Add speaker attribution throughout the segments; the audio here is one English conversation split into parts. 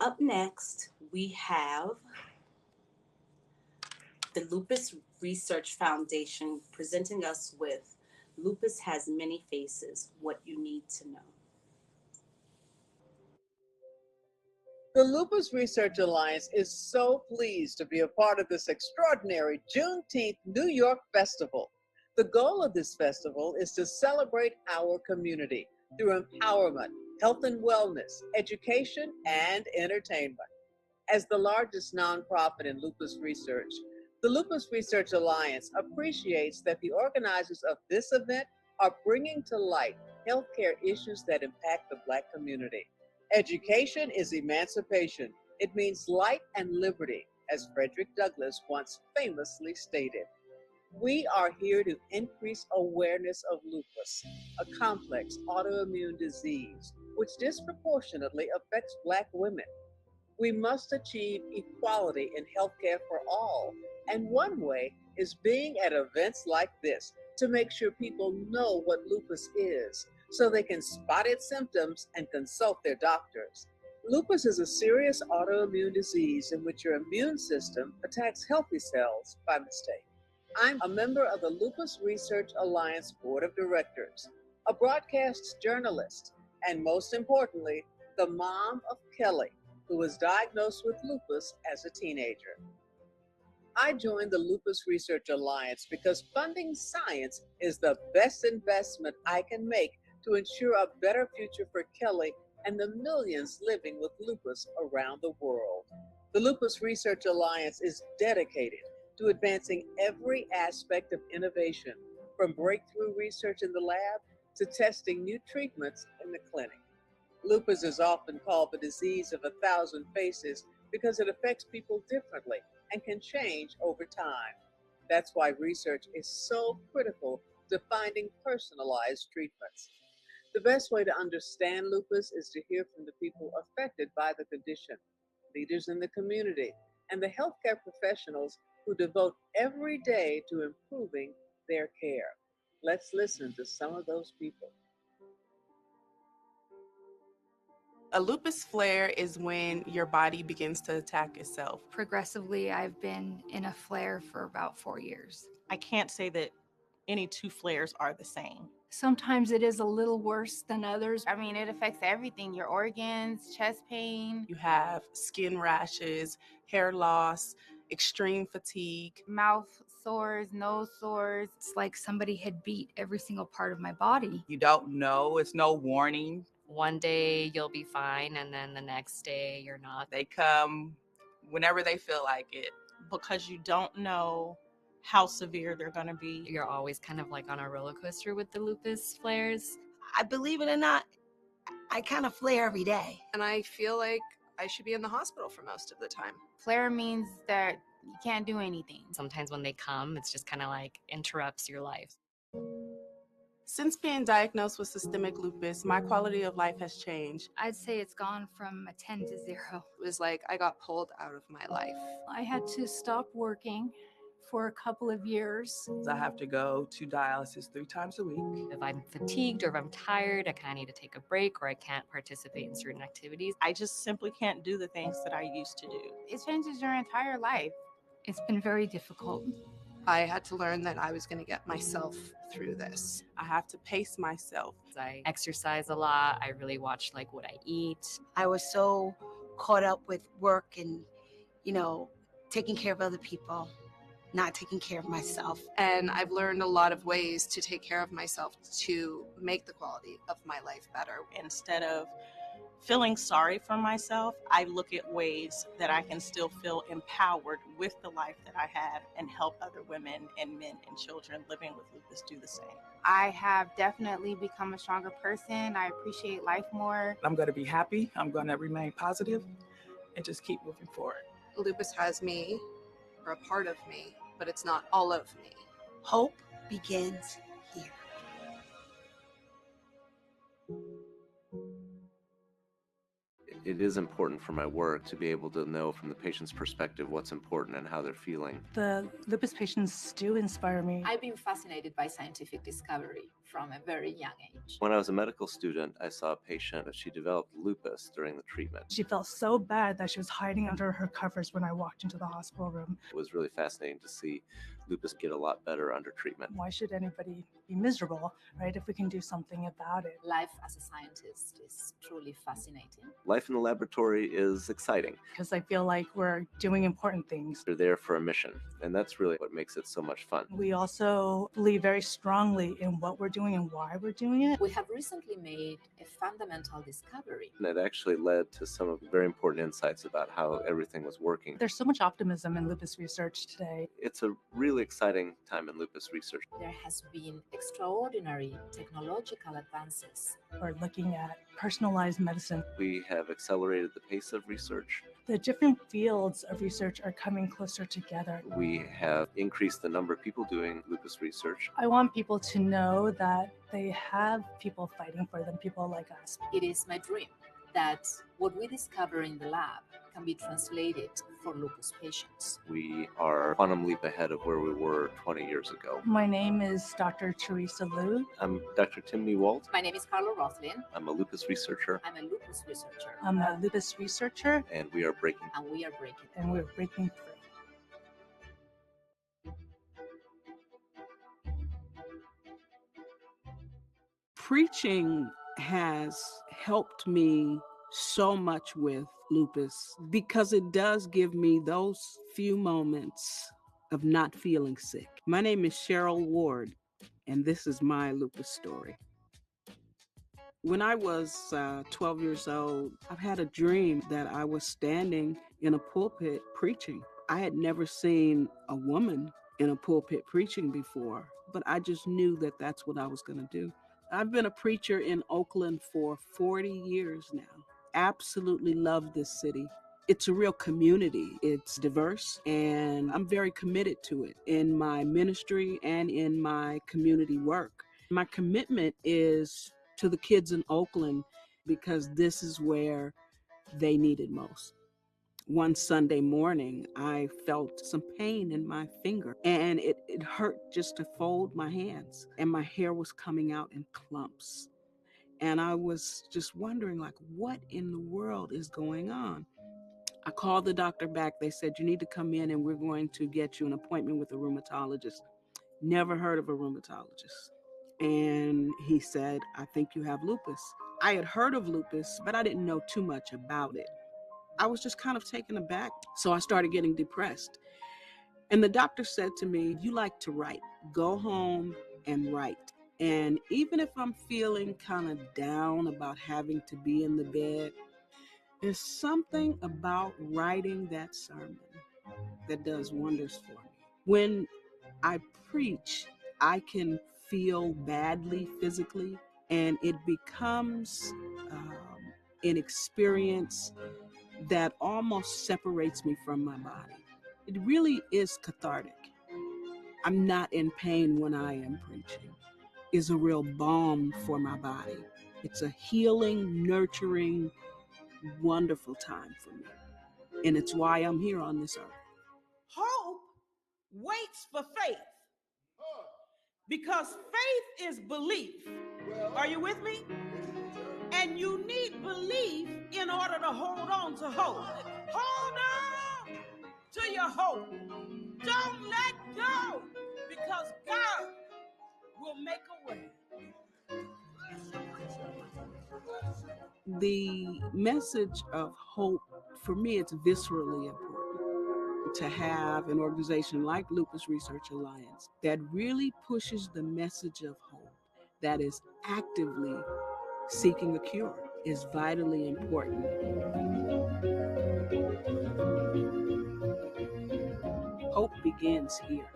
Speaker 1: Up next, we have the Lupus Research Foundation presenting us with Lupus Has Many Faces, What You Need to Know.
Speaker 2: The Lupus Research Alliance is so pleased to be a part of this extraordinary Juneteenth New York Festival. The goal of this festival is to celebrate our community through empowerment, health and wellness, education, and entertainment. As the largest nonprofit in lupus research, the Lupus Research Alliance appreciates that the organizers of this event are bringing to light healthcare issues that impact the Black community. Education is emancipation. It means light and liberty, as Frederick Douglass once famously stated. We are here to increase awareness of lupus, a complex autoimmune disease which disproportionately affects Black women. We must achieve equality in healthcare for all, and one way is being at events like this to make sure people know what lupus is, so they can spot its symptoms and consult their doctors. Lupus is a serious autoimmune disease in which your immune system attacks healthy cells by mistake. I'm a member of the Lupus Research Alliance Board of Directors, a broadcast journalist, and most importantly, the mom of Kelly, who was diagnosed with lupus as a teenager. I joined the Lupus Research Alliance because funding science is the best investment I can make to ensure a better future for Kelly and the millions living with lupus around the world. The Lupus Research Alliance is dedicated to advancing every aspect of innovation, from breakthrough research in the lab to testing new treatments in the clinic. Lupus is often called the disease of 1,000 faces because it affects people differently and can change over time. That's why research is so critical to finding personalized treatments. The best way to understand lupus is to hear from the people affected by the condition, leaders in the community, and the healthcare professionals who devote every day to improving their care. Let's listen to some of those people.
Speaker 3: A lupus flare is when your body begins to attack itself.
Speaker 4: Progressively, I've been in a flare for about 4 years.
Speaker 5: I can't say that any two flares are the same.
Speaker 4: Sometimes it is a little worse than others.
Speaker 6: I mean, it affects everything, your organs, chest pain.
Speaker 3: You have skin rashes, hair loss, extreme fatigue,
Speaker 6: mouth sores, nose sores.
Speaker 4: It's like somebody had beat every single part of my body.
Speaker 7: You don't know, it's no warning.
Speaker 8: One day you'll be fine, and then the next day you're not.
Speaker 7: They come whenever they feel like it.
Speaker 5: Because you don't know how severe they're going to be.
Speaker 8: You're always kind of like on a roller coaster with the lupus flares.
Speaker 9: I believe it or not, I kind of flare every day.
Speaker 10: And I feel like I should be in the hospital for most of the time.
Speaker 6: Flare means that you can't do anything.
Speaker 8: Sometimes when they come, it's just kind of like interrupts your life.
Speaker 3: Since being diagnosed with systemic lupus, my quality of life has changed.
Speaker 4: I'd say it's gone from a 10 to 0.
Speaker 10: It was like I got pulled out of my life.
Speaker 4: I had to stop working for a couple of years.
Speaker 7: I have to go to dialysis 3 times a week.
Speaker 8: If I'm fatigued or if I'm tired, I kind of need to take a break, or I can't participate in certain activities.
Speaker 5: I just simply can't do the things that I used to do.
Speaker 6: It changes your entire life.
Speaker 4: It's been very difficult.
Speaker 10: I had to learn that I was going to get myself through this.
Speaker 3: I have to pace myself.
Speaker 8: I exercise a lot. I really watch like what I eat.
Speaker 9: I was so caught up with work and, taking care of other people, not taking care of myself.
Speaker 10: And I've learned a lot of ways to take care of myself to make the quality of my life better.
Speaker 5: Instead of feeling sorry for myself, I look at ways that I can still feel empowered with the life that I have and help other women and men and children living with lupus do the same.
Speaker 6: I have definitely become a stronger person. I appreciate life more.
Speaker 7: I'm going to be happy. I'm going to remain positive and just keep moving forward.
Speaker 10: Lupus has me, or a part of me, but it's not all of me.
Speaker 9: Hope begins here.
Speaker 11: It is important for my work to be able to know from the patient's perspective what's important and how they're feeling.
Speaker 12: The lupus patients do inspire me.
Speaker 13: I've been fascinated by scientific discovery from a very young age.
Speaker 11: When I was a medical student, I saw a patient that she developed lupus during the treatment.
Speaker 12: She felt so bad that she was hiding under her covers when I walked into the hospital room.
Speaker 11: It was really fascinating to see lupus get a lot better under treatment.
Speaker 12: Why should anybody be miserable, right, if we can do something about it?
Speaker 13: Life as a scientist is truly fascinating.
Speaker 11: Life in the laboratory is exciting.
Speaker 12: Because I feel like we're doing important things.
Speaker 11: They're there for a mission, and that's really what makes it so much fun.
Speaker 12: We also believe very strongly in what we're doing and why we're doing it.
Speaker 13: We have recently made a fundamental discovery.
Speaker 11: And it actually led to some of the very important insights about how everything was working.
Speaker 12: There's so much optimism in lupus research today.
Speaker 11: It's a really exciting time in lupus research.
Speaker 13: There has been extraordinary technological advances.
Speaker 12: We're looking at personalized medicine.
Speaker 11: We have accelerated the pace of research.
Speaker 12: The different fields of research are coming closer together.
Speaker 11: We have increased the number of people doing lupus research.
Speaker 12: I want people to know that they have people fighting for them, people like us.
Speaker 13: It is my dream that what we discover in the lab can be translated for lupus patients.
Speaker 11: We are a quantum leap ahead of where we were 20 years ago.
Speaker 12: My name is Dr. Teresa Liu.
Speaker 11: I'm Dr. Timney Walt.
Speaker 13: My name is Carla Rothlin.
Speaker 11: I'm a lupus researcher.
Speaker 13: I'm a lupus researcher.
Speaker 12: I'm a lupus researcher.
Speaker 11: And we are breaking.
Speaker 13: And we are breaking.
Speaker 12: And we're breaking through.
Speaker 14: Preaching has helped me so much with lupus because it does give me those few moments of not feeling sick. My name is Cheryl Ward, and this is my lupus story. When I was 12 years old, I've had a dream that I was standing in a pulpit preaching. I had never seen a woman in a pulpit preaching before, but I just knew that that's what I was going to do. I've been a preacher in Oakland for 40 years now. Absolutely love this city. It's a real community. It's diverse, and I'm very committed to it in my ministry and in my community work. My commitment is to the kids in Oakland because this is where they need it most. One Sunday morning, I felt some pain in my finger, and it hurt just to fold my hands, and my hair was coming out in clumps. And I was just wondering, like, what in the world is going on? I called the doctor back. They said, you need to come in and we're going to get you an appointment with a rheumatologist. Never heard of a rheumatologist. And he said, I think you have lupus. I had heard of lupus, but I didn't know too much about it. I was just kind of taken aback. So I started getting depressed. And the doctor said to me, you like to write. Go home and write. And even if I'm feeling kind of down about having to be in the bed, there's something about writing that sermon that does wonders for me. When I preach, I can feel badly physically, and it becomes an experience that almost separates me from my body. It really is cathartic. I'm not in pain when I am preaching. It's a real balm for my body. It's a healing, nurturing, wonderful time for me. And it's why I'm here on this earth.
Speaker 15: Hope waits for faith. Because faith is belief. Are you with me? And you need belief in order to hold on to hope. Hold on to your hope. Don't let go, because God will make a way.
Speaker 14: The message of hope, for me, it's viscerally important to have an organization like Lupus Research Alliance that really pushes the message of hope, that is actively seeking a cure, is vitally important. Hope begins here.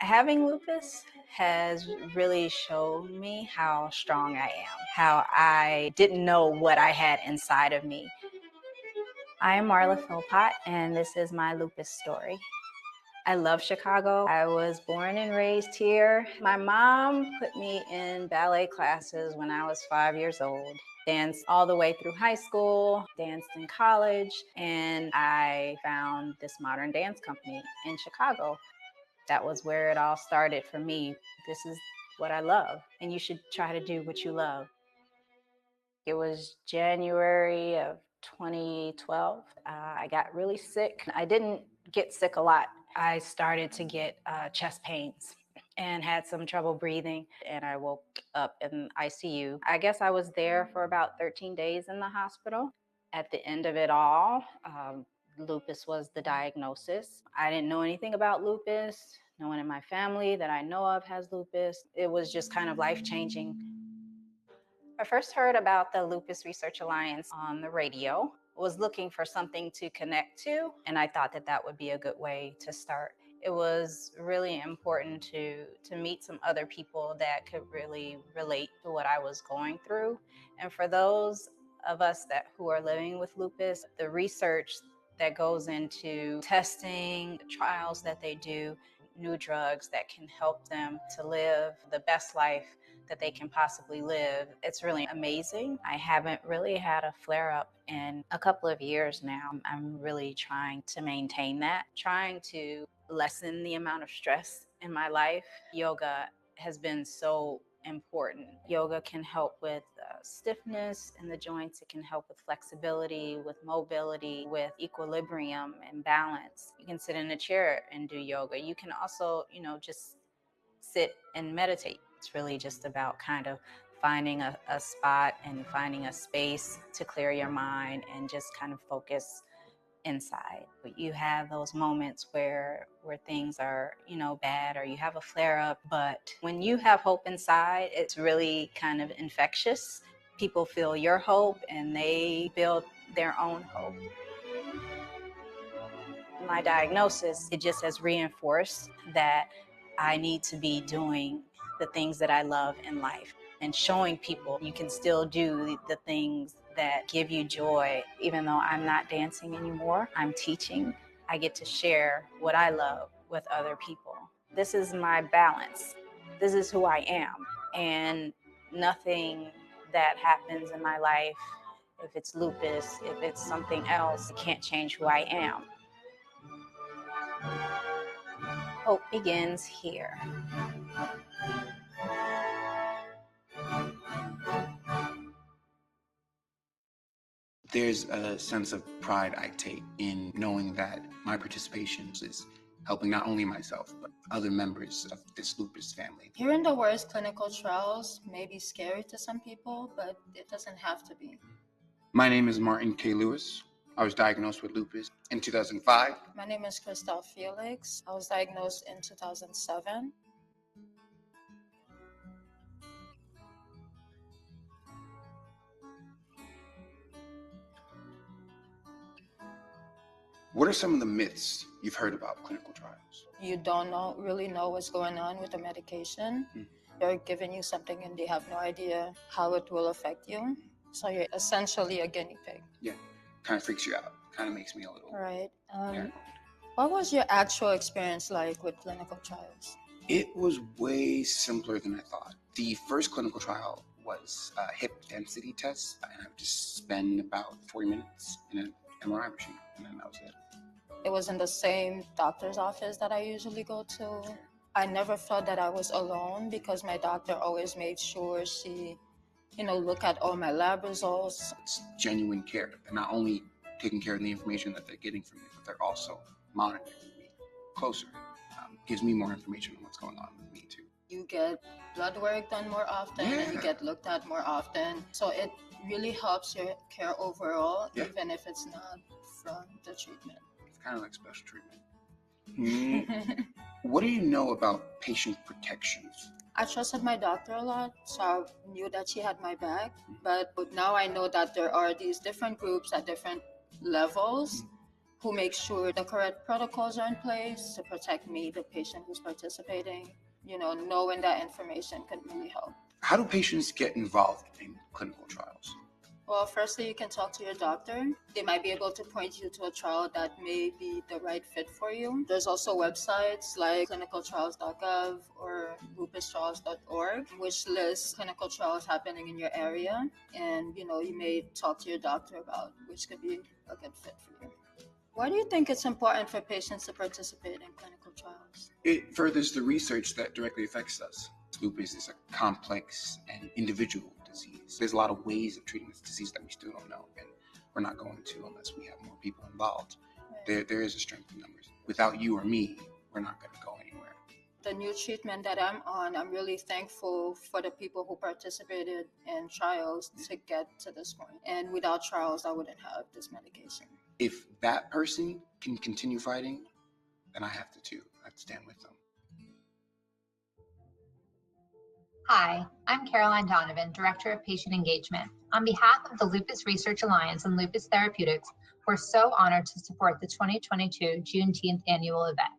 Speaker 16: Having lupus has really showed me how strong I am, how I didn't know what I had inside of me. I am Marla Philpott, and this is my lupus story. I love Chicago. I was born and raised here. My mom put me in ballet classes when I was 5 years old. Danced all the way through high school, danced in college, and I found this modern dance company in Chicago. That was where it all started for me. This is what I love, and you should try to do what you love. It was January of 2012. I got really sick. I didn't get sick a lot. I started to get chest pains and had some trouble breathing, and I woke up in ICU. I guess I was there for about 13 days in the hospital. At the end of it all, lupus was the diagnosis. I didn't know anything about lupus. No one in my family that I know of has lupus. It was just kind of life-changing. I first heard about the Lupus Research Alliance on the radio. I was looking for something to connect to, and I thought that that would be a good way to start. It was really important to meet some other people that could really relate to what I was going through. And for those of us who are living with lupus, the research that goes into testing, the trials that they do, new drugs that can help them to live the best life that they can possibly live. It's really amazing. I haven't really had a flare-up in a couple of years now. I'm really trying to maintain that, trying to lessen the amount of stress in my life. Yoga has been so important. Yoga can help with stiffness in the joints. It can help with flexibility, with mobility, with equilibrium and balance. You can sit in a chair and do yoga. You can also, just sit and meditate. It's really just about kind of finding a spot and finding a space to clear your mind and just kind of focus inside. You have those moments where things are, bad, or you have a flare up, but when you have hope inside, it's really kind of infectious. People feel your hope and they build their own hope. My diagnosis, it just has reinforced that I need to be doing the things that I love in life and showing people you can still do the things that give you joy. Even though I'm not dancing anymore, I'm teaching. I get to share what I love with other people. This is my balance. This is who I am. And nothing that happens in my life, if it's lupus, if it's something else, it can't change who I am. Hope begins here.
Speaker 17: There's a sense of pride I take in knowing that my participation is helping not only myself, but other members of this lupus family.
Speaker 18: Hearing the words clinical trials may be scary to some people, but it doesn't have to be.
Speaker 17: My name is Martin K. Lewis. I was diagnosed with lupus in 2005.
Speaker 18: My name is Christelle Felix. I was diagnosed in 2007.
Speaker 17: What are some of the myths you've heard about clinical trials?
Speaker 18: You don't really know what's going on with the medication. They're giving you something and they have no idea how it will affect you. So you're essentially a guinea pig.
Speaker 17: Yeah, kind of freaks you out. Kind of makes me a little...
Speaker 18: Right. What was your actual experience like with clinical trials?
Speaker 17: It was way simpler than I thought. The first clinical trial was a hip density test, and I would just spend about 40 minutes in an MRI machine, and then that was it.
Speaker 18: It was in the same doctor's office that I usually go to. I never felt that I was alone because my doctor always made sure she, look at all my lab results.
Speaker 17: It's genuine care. They're not only taking care of the information that they're getting from me, but they're also monitoring me closer. Gives me more information on what's going on with me too.
Speaker 18: You get blood work done more often, and you get looked at more often. So it really helps your care overall, even if it's not from the treatment.
Speaker 17: It's kind of like special treatment. What do you know about patient protections?
Speaker 18: I trusted my doctor a lot, so I knew that she had my back. But now I know that there are these different groups at different levels who make sure the correct protocols are in place to protect me, the patient who's participating. Knowing that information can really help.
Speaker 17: How do patients get involved in clinical trials?
Speaker 18: Well, firstly, you can talk to your doctor. They might be able to point you to a trial that may be the right fit for you. There's also websites like clinicaltrials.gov or lupustrials.org, which lists clinical trials happening in your area. And, you may talk to your doctor about which could be a good fit for you. Why do you think it's important for patients to participate in clinical trials?
Speaker 17: It furthers the research that directly affects us. Lupus is a complex and individual disease. There's a lot of ways of treating this disease that we still don't know, and we're not going to unless we have more people involved. There is a strength in numbers. Without you or me, we're not going to go anywhere.
Speaker 18: The new treatment that I'm on, I'm really thankful for the people who participated in trials to get to this point. And without trials, I wouldn't have this medication.
Speaker 17: If that person can continue fighting, then I have to too. I have to stand with them.
Speaker 19: Hi, I'm Caroline Donovan, Director of Patient Engagement. On behalf of the Lupus Research Alliance and Lupus Therapeutics, we're so honored to support the 2022 Juneteenth annual event.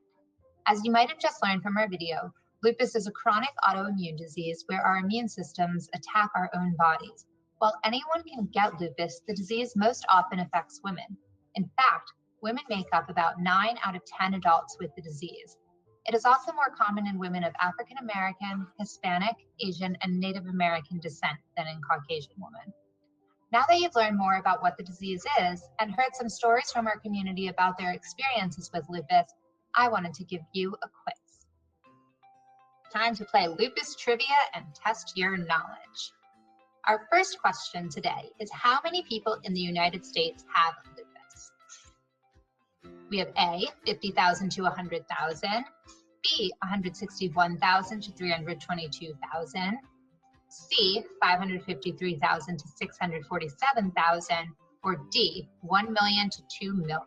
Speaker 19: As you might have just learned from our video, lupus is a chronic autoimmune disease where our immune systems attack our own bodies. While anyone can get lupus, the disease most often affects women. In fact, women make up about 9 out of 10 adults with the disease. It is also more common in women of African American, Hispanic, Asian, and Native American descent than in Caucasian women. Now that you've learned more about what the disease is and heard some stories from our community about their experiences with lupus, I wanted to give you a quiz. Time to play lupus trivia and test your knowledge. Our first question today is how many people in the United States have lupus? We have A, 50,000 to 100,000, B, 161,000 to 322,000, C, 553,000 to 647,000, or D, 1 million to 2 million.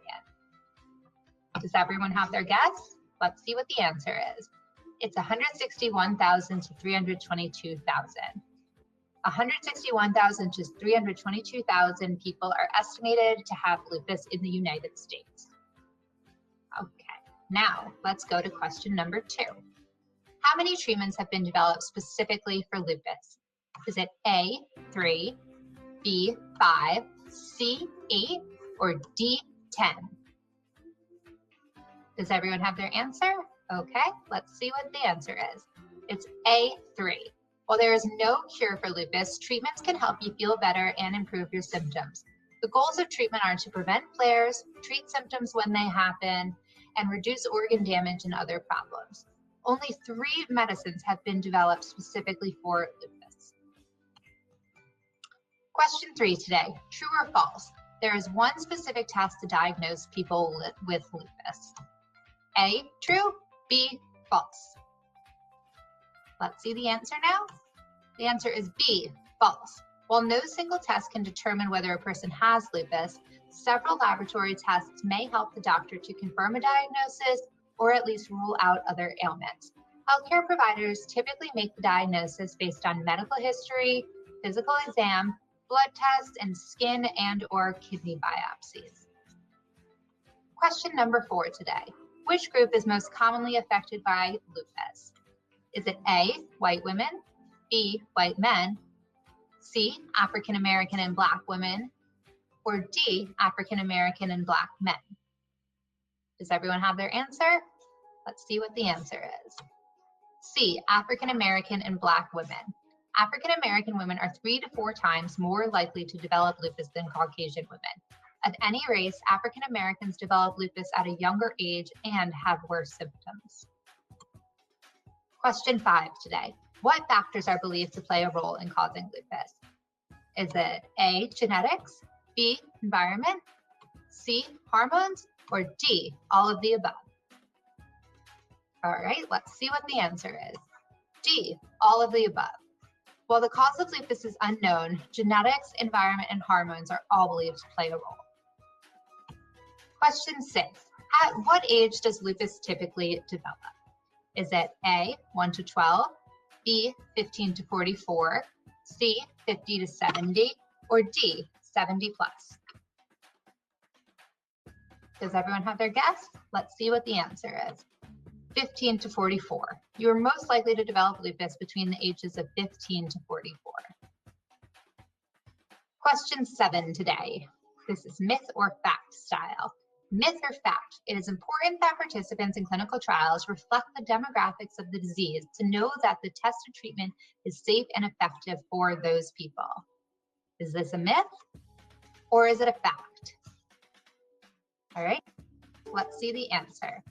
Speaker 19: Does everyone have their guess? Let's see what the answer is. It's 161,000 to 322,000. 161,000 to 322,000 people are estimated to have lupus in the United States. Okay, now let's go to question number 2. How many treatments have been developed specifically for lupus? Is it A, 3, B, 5, C, 8, or D, 10? Does everyone have their answer? Okay, let's see what the answer is. It's A, 3. While there is no cure for lupus, treatments can help you feel better and improve your symptoms. The goals of treatment are to prevent flares, treat symptoms when they happen, and reduce organ damage and other problems. Only 3 medicines have been developed specifically for lupus. Question 3 today, true or false? There is one specific test to diagnose people with lupus. A, true, B, false. Let's see the answer now. The answer is B, false. While no single test can determine whether a person has lupus, several laboratory tests may help the doctor to confirm a diagnosis or at least rule out other ailments. Healthcare providers typically make the diagnosis based on medical history, physical exam, blood tests, and skin and/or kidney biopsies. Question number 4 today. Which group is most commonly affected by lupus? Is it A, white women, B, white men, C, African American and Black women, or D, African American and Black men? Does everyone have their answer? Let's see what the answer is. C, African American and Black women. African American women are 3 to 4 times more likely to develop lupus than Caucasian women. Of any race, African Americans develop lupus at a younger age and have worse symptoms. Question 5 today. What factors are believed to play a role in causing lupus? Is it A, genetics, B, environment, C, hormones, or D, all of the above? All right, let's see what the answer is. D, all of the above. While the cause of lupus is unknown, genetics, environment, and hormones are all believed to play a role. Question 6. At what age does lupus typically develop? Is it A, 1 to 12, B, 15 to 44, C, 50 to 70, or D, 70 plus? Does everyone have their guess? Let's see what the answer is. 15 to 44. You are most likely to develop lupus between the ages of 15 to 44. Question 7 today. This is myth or fact style. Myth or fact? It is important that participants in clinical trials reflect the demographics of the disease to know that the tested treatment is safe and effective for those people. Is this a myth or is it a fact? All right, let's see the answer.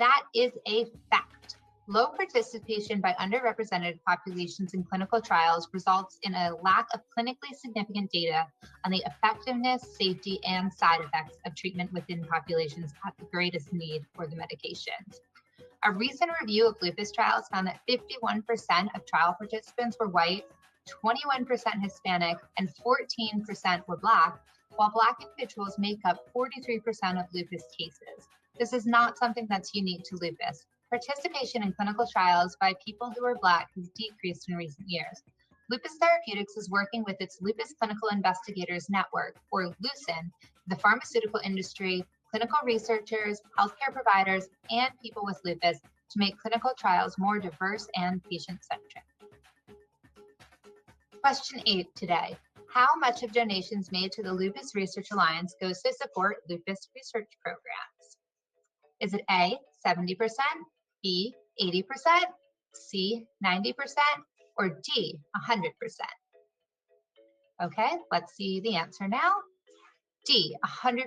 Speaker 19: That is a fact. Low participation by underrepresented populations in clinical trials results in a lack of clinically significant data on the effectiveness, safety, and side effects of treatment within populations at the greatest need for the medications. A recent review of lupus trials found that 51% of trial participants were white, 21% Hispanic, and 14% were Black, while Black individuals make up 43% of lupus cases. This is not something that's unique to lupus. Participation in clinical trials by people who are Black has decreased in recent years. Lupus Therapeutics is working with its Lupus Clinical Investigators Network, or LUCIN, the pharmaceutical industry, clinical researchers, healthcare providers, and people with lupus to make clinical trials more diverse and patient-centric. Question 8 today. How much of donations made to the Lupus Research Alliance goes to support lupus research programs? Is it A, 70%, B, 80%, C, 90%, or D, 100%? Okay, let's see the answer now. D, 100%.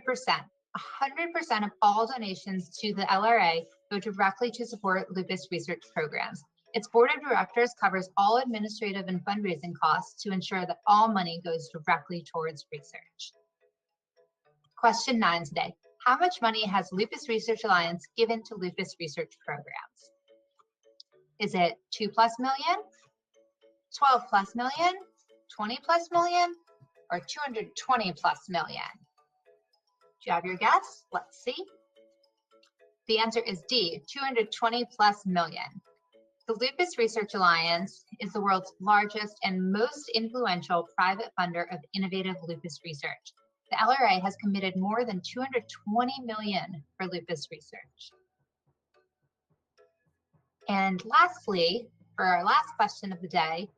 Speaker 19: 100% of all donations to the LRA go directly to support lupus research programs. Its board of directors covers all administrative and fundraising costs to ensure that all money goes directly towards research. Question 9 today. How much money has Lupus Research Alliance given to lupus research programs? Is it 2+ million, 12+ million, 20+ million, or 220+ million? Do you have your guess? Let's see. The answer is D, 220+ million. The Lupus Research Alliance is the world's largest and most influential private funder of innovative lupus research. The LRA has committed more than 220 million for lupus research. And lastly, for our last question of the day,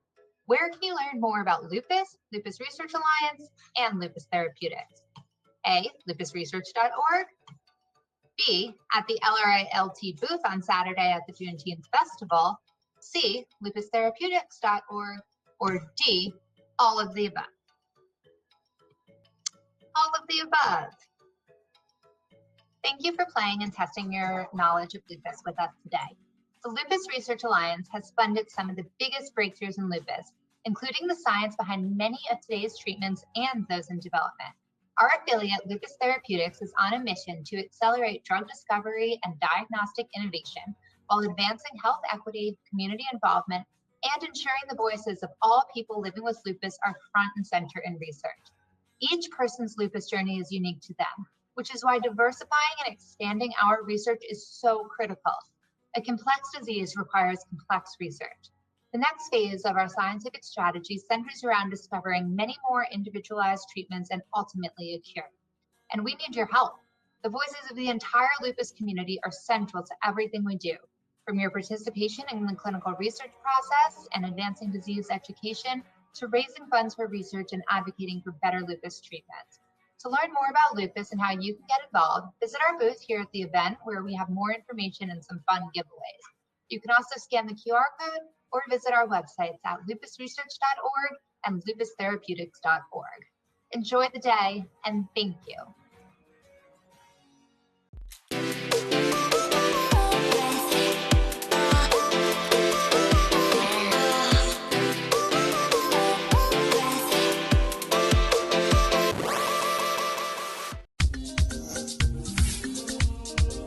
Speaker 19: where can you learn more about lupus, Lupus Research Alliance, and Lupus Therapeutics? A, lupusresearch.org, B, at the LRA LT booth on Saturday at the Juneteenth Festival, C, lupustherapeutics.org, or D, all of the above. All of the above. Thank you for playing and testing your knowledge of lupus with us today. The Lupus Research Alliance has funded some of the biggest breakthroughs in lupus, including the science behind many of today's treatments and those in development. Our affiliate, Lupus Therapeutics, is on a mission to accelerate drug discovery and diagnostic innovation while advancing health equity, community involvement, and ensuring the voices of all people living with lupus are front and center in research. Each person's lupus journey is unique to them, which is why diversifying and expanding our research is so critical. A complex disease requires complex research. The next phase of our scientific strategy centers around discovering many more individualized treatments and ultimately a cure. And we need your help. The voices of the entire lupus community are central to everything we do, from your participation in the clinical research process and advancing disease education to raising funds for research and advocating for better lupus treatment. To learn more about lupus and how you can get involved, visit our booth here at the event where we have more information and some fun giveaways. You can also scan the QR code or visit our websites at lupusresearch.org and lupustherapeutics.org. Enjoy the day and thank you.